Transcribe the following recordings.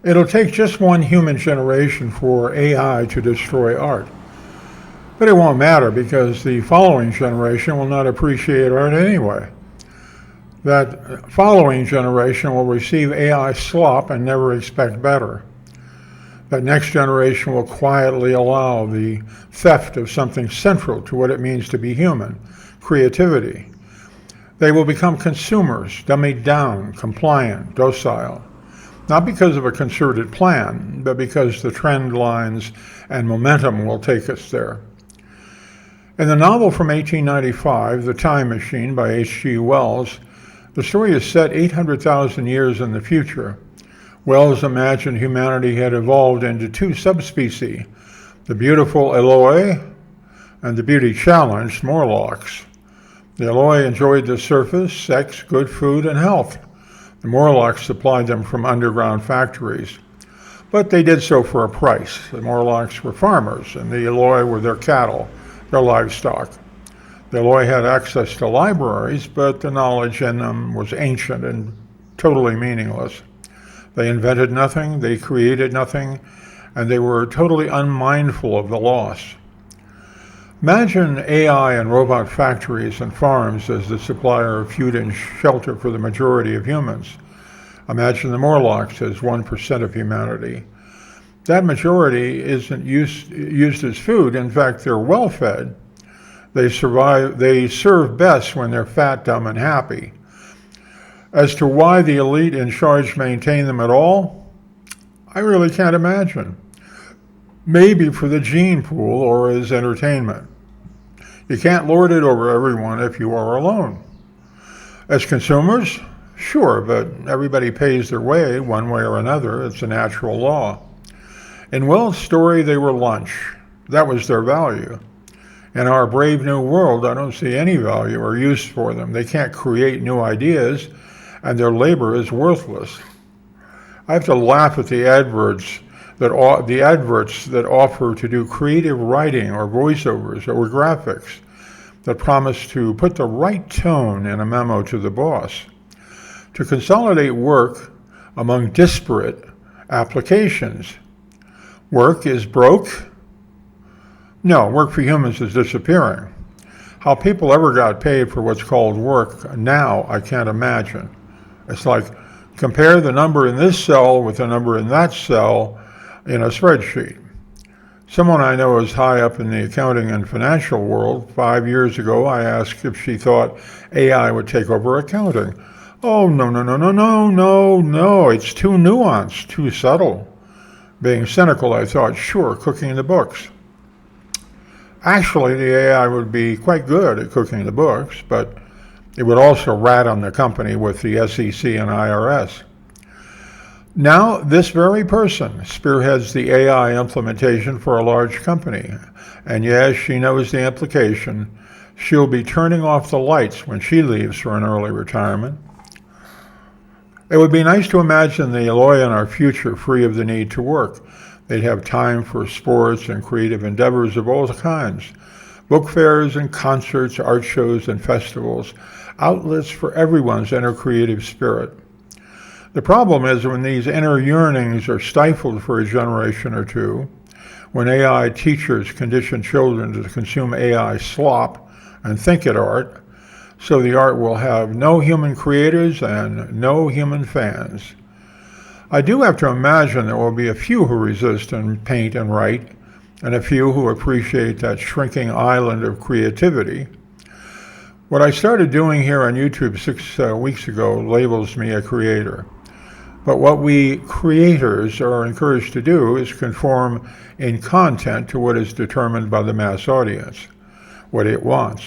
It'll take just one human generation for AI to destroy art. But it won't matter because the following generation will not appreciate art anyway. That following generation will receive AI slop and never expect better. That next generation will quietly allow the theft of something central to what it means to be human, creativity. They will become consumers, dummied down, compliant, docile. Not because of a concerted plan, but because the trend lines and momentum will take us there. In the novel from 1895, The Time Machine by H.G. Wells, the story is set 800,000 years in the future. Wells imagined humanity had evolved into two subspecies, the beautiful Eloi and the beauty-challenged Morlocks. The Eloi enjoyed the surface, sex, good food, and health. The Morlocks supplied them from underground factories. But they did so for a price. The Morlocks were farmers, and the Eloi were their cattle, their livestock. The Eloi had access to libraries, but the knowledge in them was ancient and totally meaningless. They invented nothing, they created nothing, and they were totally unmindful of the loss. Imagine AI and robot factories and farms as the supplier of food and shelter for the majority of humans. Imagine the Morlocks as 1% of humanity. That majority isn't used as food. In fact, they're well-fed. They serve best when they're fat, dumb, and happy. As to why the elite in charge maintain them at all, I really can't imagine. Maybe for the gene pool or as entertainment. You can't lord it over everyone if you are alone. As consumers, sure, but everybody pays their way one way or another. It's a natural law. In Wells' story, they were lunch. That was their value. In our brave new world, I don't see any value or use for them. They can't create new ideas, and their labor is worthless. I have to laugh at the adverts that offer to do creative writing or voiceovers or graphics that promise to put the right tone in a memo to the boss, to consolidate work among disparate applications. Work is broke? No, work for humans is disappearing. How people ever got paid for what's called work now, I can't imagine. It's like compare the number in this cell with the number in that cell in a spreadsheet. Someone I know is high up in the accounting and financial world. 5 years ago, I asked if she thought AI would take over accounting. Oh, no, it's too nuanced, too subtle. Being cynical, I thought, sure, cooking the books. Actually, the AI would be quite good at cooking the books, but it would also rat on the company with the SEC and IRS. Now, this very person spearheads the AI implementation for a large company. And yes, she knows the implication. She'll be turning off the lights when she leaves for an early retirement. It would be nice to imagine the Eloi in our future free of the need to work. They'd have time for sports and creative endeavors of all kinds. Book fairs and concerts, art shows and festivals. Outlets for everyone's inner creative spirit. The problem is when these inner yearnings are stifled for a generation or two, when AI teachers condition children to consume AI slop and think it art, so the art will have no human creators and no human fans. I do have to imagine there will be a few who resist and paint and write, and a few who appreciate that shrinking island of creativity. What I started doing here on YouTube 6 weeks ago labels me a creator. But what we creators are encouraged to do is conform in content to what is determined by the mass audience, what it wants.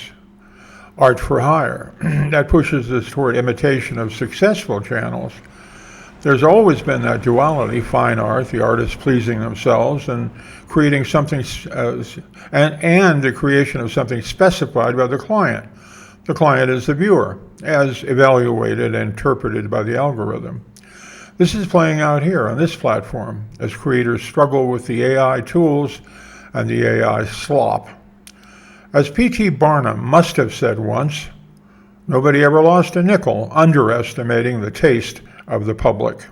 Art for hire. That pushes us toward imitation of successful channels. There's always been that duality, fine art, the artists pleasing themselves and creating something, and the creation of something specified by the client. The client is the viewer, as evaluated and interpreted by the algorithm. This is playing out here on this platform as creators struggle with the AI tools and the AI slop. As P.T. Barnum must have said once, nobody ever lost a nickel underestimating the taste of the public.